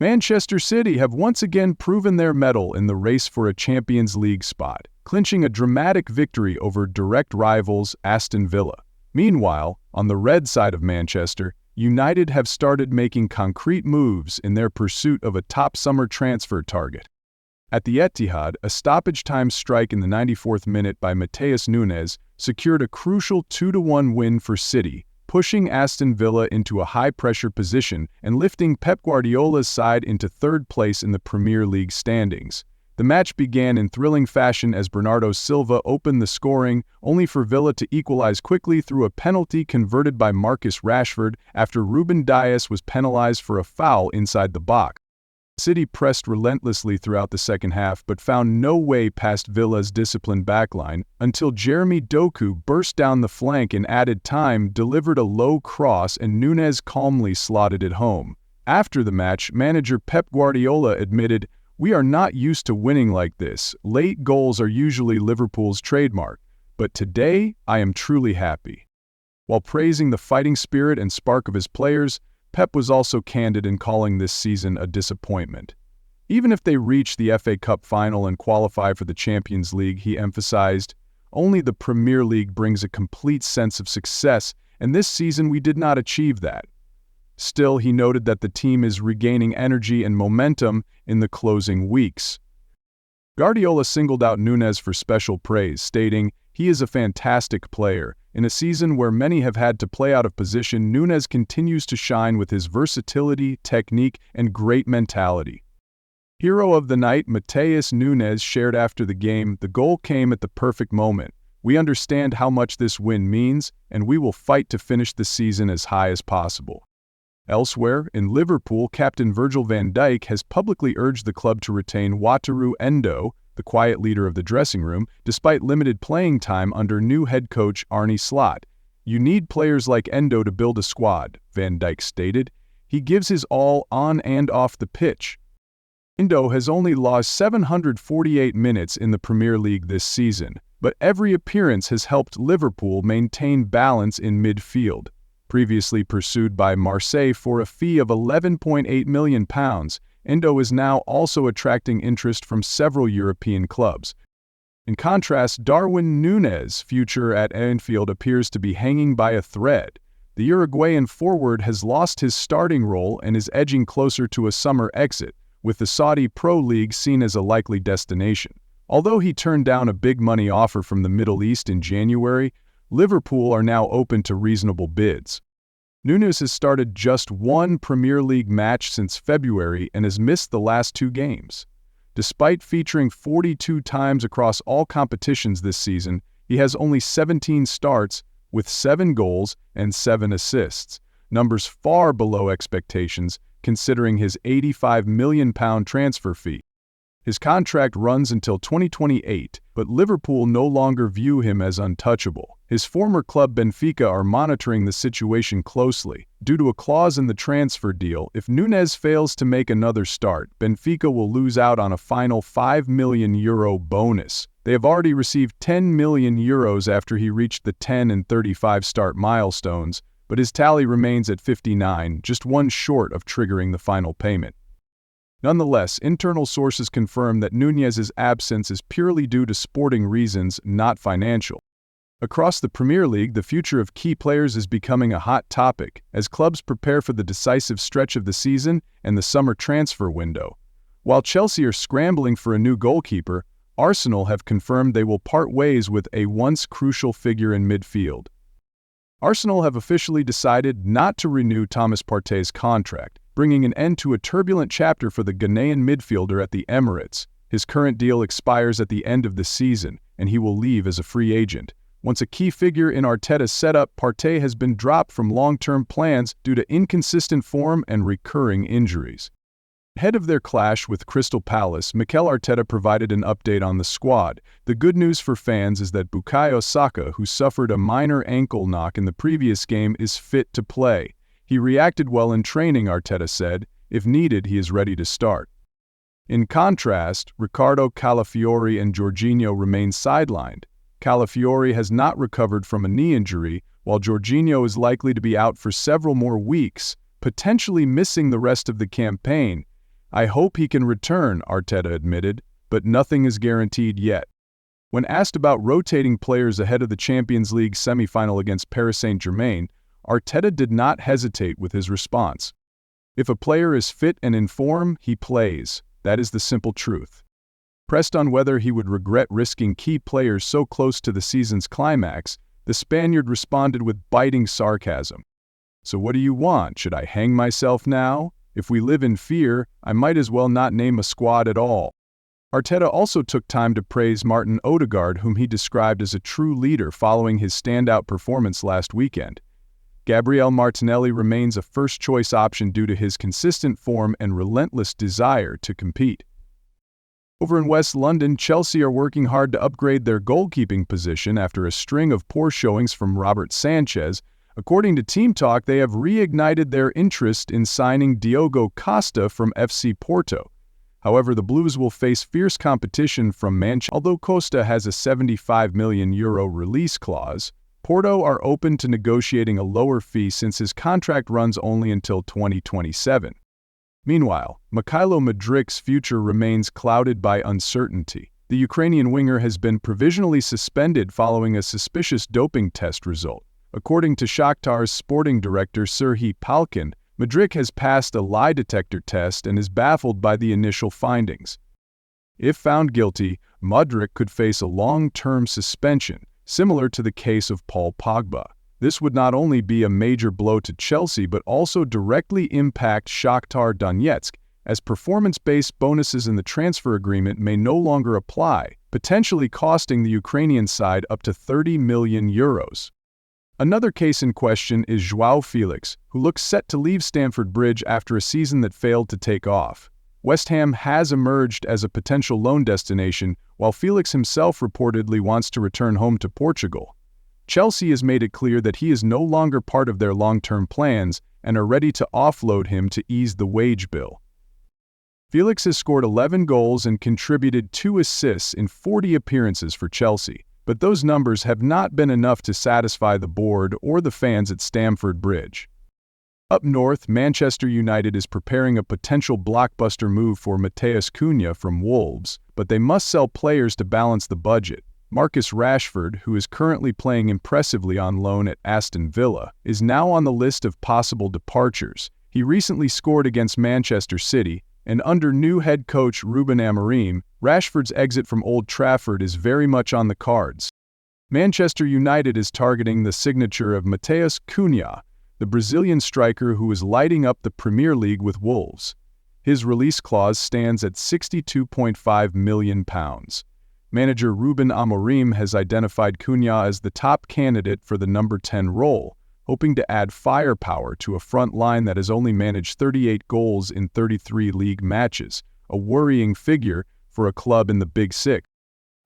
Manchester City have once again proven their mettle in the race for a Champions League spot, clinching a dramatic victory over direct rivals Aston Villa. Meanwhile, on the red side of Manchester, United have started making concrete moves in their pursuit of a top summer transfer target. At the Etihad, a stoppage-time strike in the 94th minute by Matheus Cunha secured a crucial 2-1 win for City, pushing Aston Villa into a high-pressure position and lifting Pep Guardiola's side into third place in the Premier League standings. The match began in thrilling fashion as Bernardo Silva opened the scoring, only for Villa to equalize quickly through a penalty converted by Marcus Rashford after Ruben Dias was penalized for a foul inside the box. City pressed relentlessly throughout the second half but found no way past Villa's disciplined backline until Jeremy Doku burst down the flank in added time, delivered a low cross, and Nunez calmly slotted it home. After the match, manager Pep Guardiola admitted, "We are not used to winning like this. Late goals are usually Liverpool's trademark, but today I am truly happy." While praising the fighting spirit and spark of his players, Pep was also candid in calling this season a disappointment. Even if they reach the FA Cup final and qualify for the Champions League, he emphasized, only the Premier League brings a complete sense of success, and this season we did not achieve that. Still, he noted that the team is regaining energy and momentum in the closing weeks. Guardiola singled out Nunez for special praise, stating, "He is a fantastic player. In a season where many have had to play out of position, Nunez continues to shine with his versatility, technique, and great mentality." Hero of the night, Matheus Cunha shared after the game, "The goal came at the perfect moment. We understand how much this win means, and we will fight to finish the season as high as possible." Elsewhere, in Liverpool, captain Virgil van Dijk has publicly urged the club to retain Wataru Endo, the quiet leader of the dressing room, despite limited playing time under new head coach Arne Slot. "You need players like Endo to build a squad," Van Dijk stated. "He gives his all on and off the pitch." Endo has only lost 748 minutes in the Premier League this season, but every appearance has helped Liverpool maintain balance in midfield. Previously pursued by Marseille for a fee of £11.8 million, Endo is now also attracting interest from several European clubs. In contrast, Darwin Núñez's future at Anfield appears to be hanging by a thread. The Uruguayan forward has lost his starting role and is edging closer to a summer exit, with the Saudi Pro League seen as a likely destination. Although he turned down a big-money offer from the Middle East in January, Liverpool are now open to reasonable bids. Núñez has started just one Premier League match since February and has missed the last 2 games. Despite featuring 42 times across all competitions this season, he has only 17 starts with 7 goals and 7 assists, numbers far below expectations considering his £85 million transfer fee. His contract runs until 2028, but Liverpool no longer view him as untouchable. His former club Benfica are monitoring the situation closely. Due to a clause in the transfer deal, if Núñez fails to make another start, Benfica will lose out on a final €5 million bonus. They have already received €10 million after he reached the 10 and 35 start milestones, but his tally remains at 59, just one short of triggering the final payment. Nonetheless, internal sources confirm that Núñez's absence is purely due to sporting reasons, not financial. Across the Premier League, the future of key players is becoming a hot topic as clubs prepare for the decisive stretch of the season and the summer transfer window. While Chelsea are scrambling for a new goalkeeper, Arsenal have confirmed they will part ways with a once crucial figure in midfield. Arsenal have officially decided not to renew Thomas Partey's contract, bringing an end to a turbulent chapter for the Ghanaian midfielder at the Emirates. His current deal expires at the end of the season, and he will leave as a free agent. Once a key figure in Arteta's setup, Partey has been dropped from long-term plans due to inconsistent form and recurring injuries. Ahead of their clash with Crystal Palace, Mikel Arteta provided an update on the squad. The good news for fans is that Bukayo Saka, who suffered a minor ankle knock in the previous game, is fit to play. He reacted well in training, Arteta said. If needed, he is ready to start. In contrast, Ricardo Calafiori and Jorginho remain sidelined. Calafiori has not recovered from a knee injury, while Jorginho is likely to be out for several more weeks, potentially missing the rest of the campaign. "I hope he can return," Arteta admitted, but nothing is guaranteed yet. When asked about rotating players ahead of the Champions League semi-final against Paris Saint-Germain, Arteta did not hesitate with his response. "If a player is fit and in form, he plays. That is the simple truth." Pressed on whether he would regret risking key players so close to the season's climax, the Spaniard responded with biting sarcasm. "So what do you want? Should I hang myself now? If we live in fear, I might as well not name a squad at all." Arteta also took time to praise Martin Odegaard, whom he described as a true leader following his standout performance last weekend. Gabriel Martinelli remains a first-choice option due to his consistent form and relentless desire to compete. Over in West London, Chelsea are working hard to upgrade their goalkeeping position after a string of poor showings from Robert Sanchez. According to Team Talk, they have reignited their interest in signing Diogo Costa from FC Porto. However, the Blues will face fierce competition from Manchester. Although Costa has a €75 million release clause, Porto are open to negotiating a lower fee since his contract runs only until 2027. Meanwhile, Mikhailo Mudryk's future remains clouded by uncertainty. The Ukrainian winger has been provisionally suspended following a suspicious doping test result. According to Shakhtar's sporting director Serhiy Palkin, Mudryk has passed a lie detector test and is baffled by the initial findings. If found guilty, Mudryk could face a long-term suspension, similar to the case of Paul Pogba. This would not only be a major blow to Chelsea but also directly impact Shakhtar Donetsk, as performance-based bonuses in the transfer agreement may no longer apply, potentially costing the Ukrainian side up to €30 million. Another case in question is Joao Felix, who looks set to leave Stamford Bridge after a season that failed to take off. West Ham has emerged as a potential loan destination, while Felix himself reportedly wants to return home to Portugal. Chelsea has made it clear that he is no longer part of their long-term plans and are ready to offload him to ease the wage bill. Felix has scored 11 goals and contributed 2 assists in 40 appearances for Chelsea, but those numbers have not been enough to satisfy the board or the fans at Stamford Bridge. Up north, Manchester United is preparing a potential blockbuster move for Matheus Cunha from Wolves, but they must sell players to balance the budget. Marcus Rashford, who is currently playing impressively on loan at Aston Villa, is now on the list of possible departures. He recently scored against Manchester City, and under new head coach Ruben Amorim, Rashford's exit from Old Trafford is very much on the cards. Manchester United is targeting the signature of Matheus Cunha, the Brazilian striker who is lighting up the Premier League with Wolves. His release clause stands at £62.5 million. Manager Ruben Amorim has identified Cunha as the top candidate for the number 10 role, hoping to add firepower to a front line that has only managed 38 goals in 33 league matches, a worrying figure for a club in the Big Six.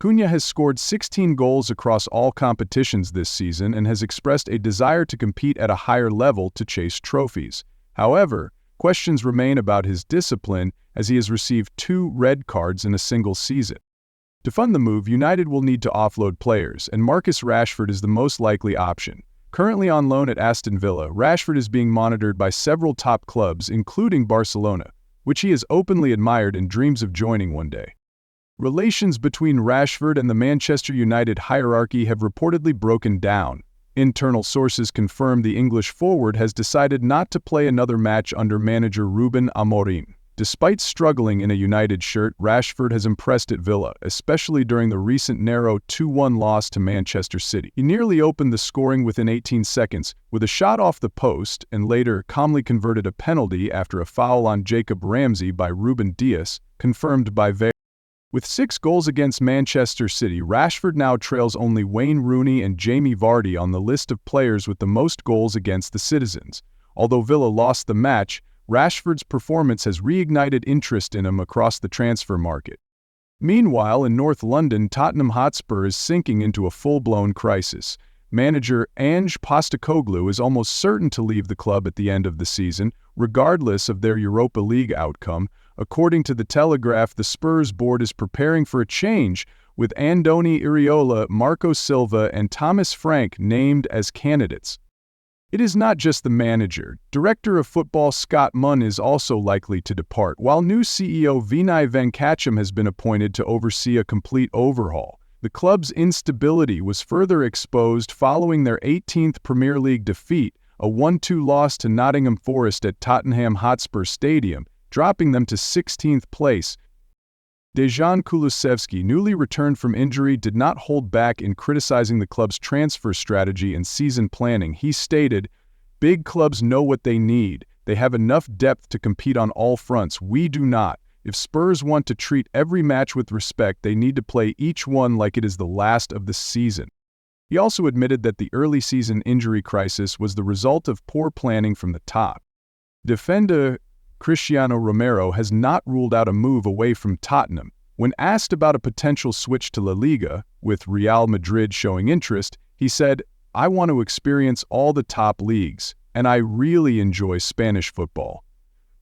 Cunha has scored 16 goals across all competitions this season and has expressed a desire to compete at a higher level to chase trophies. However, questions remain about his discipline as he has received 2 red cards in a single season. To fund the move, United will need to offload players, and Marcus Rashford is the most likely option. Currently on loan at Aston Villa, Rashford is being monitored by several top clubs, including Barcelona, which he has openly admired and dreams of joining one day. Relations between Rashford and the Manchester United hierarchy have reportedly broken down. Internal sources confirm the English forward has decided not to play another match under manager Ruben Amorim. Despite struggling in a United shirt, Rashford has impressed at Villa, especially during the recent narrow 2-1 loss to Manchester City. He nearly opened the scoring within 18 seconds with a shot off the post and later calmly converted a penalty after a foul on Jacob Ramsey by Ruben Dias, confirmed by VAR. With 6 goals against Manchester City, Rashford now trails only Wayne Rooney and Jamie Vardy on the list of players with the most goals against the Citizens. Although Villa lost the match, Rashford's performance has reignited interest in him across the transfer market. Meanwhile, in North London, Tottenham Hotspur is sinking into a full-blown crisis. Manager Ange Postecoglou is almost certain to leave the club at the end of the season, regardless of their Europa League outcome. According to The Telegraph, the Spurs board is preparing for a change, with Andoni Iraola, Marco Silva, and Thomas Frank named as candidates. It is not just the manager. Director of football Scott Munn is also likely to depart, while new CEO Vinay Venkacham has been appointed to oversee a complete overhaul. The club's instability was further exposed following their 18th Premier League defeat, a 1-2 loss to Nottingham Forest at Tottenham Hotspur Stadium, dropping them to 16th place. Dejan Kulusevski, newly returned from injury, did not hold back in criticizing the club's transfer strategy and season planning. He stated, "Big clubs know what they need. They have enough depth to compete on all fronts. We do not. If Spurs want to treat every match with respect, they need to play each one like it is the last of the season." He also admitted that the early season injury crisis was the result of poor planning from the top. Defender Cristiano Romero has not ruled out a move away from Tottenham. When asked about a potential switch to La Liga, with Real Madrid showing interest, he said, "I want to experience all the top leagues, and I really enjoy Spanish football."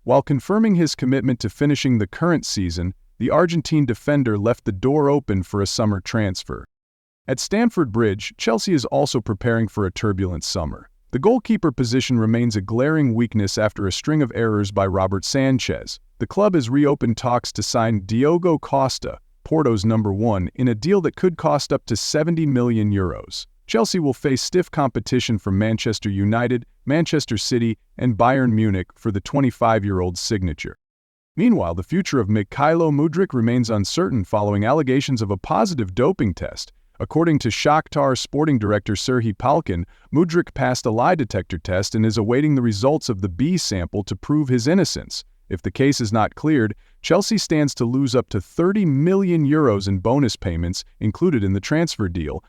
While confirming his commitment to finishing the current season, the Argentine defender left the door open for a summer transfer. At Stamford Bridge, Chelsea is also preparing for a turbulent summer. The goalkeeper position remains a glaring weakness after a string of errors by Robert Sanchez. The club has reopened talks to sign Diogo Costa, Porto's #1, in a deal that could cost up to €70 million. Chelsea will face stiff competition from Manchester United, Manchester City, and Bayern Munich for the 25-year-old's signature. Meanwhile, the future of Mykhailo Mudryk remains uncertain following allegations of a positive doping test. According to Shakhtar sporting director Serhii Palkin, Mudryk passed a lie detector test and is awaiting the results of the B sample to prove his innocence. If the case is not cleared, Chelsea stands to lose up to €30 million in bonus payments included in the transfer deal.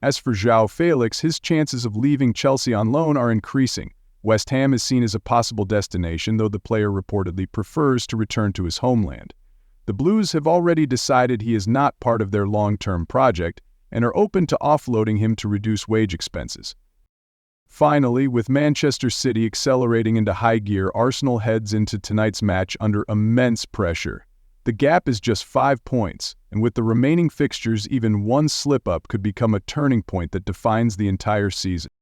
As for Joao Felix, his chances of leaving Chelsea on loan are increasing. West Ham is seen as a possible destination, though the player reportedly prefers to return to his homeland. The Blues have already decided he is not part of their long-term project and are open to offloading him to reduce wage expenses. Finally, with Manchester City accelerating into high gear, Arsenal heads into tonight's match under immense pressure. The gap is just 5 points, and with the remaining fixtures, even one slip-up could become a turning point that defines the entire season.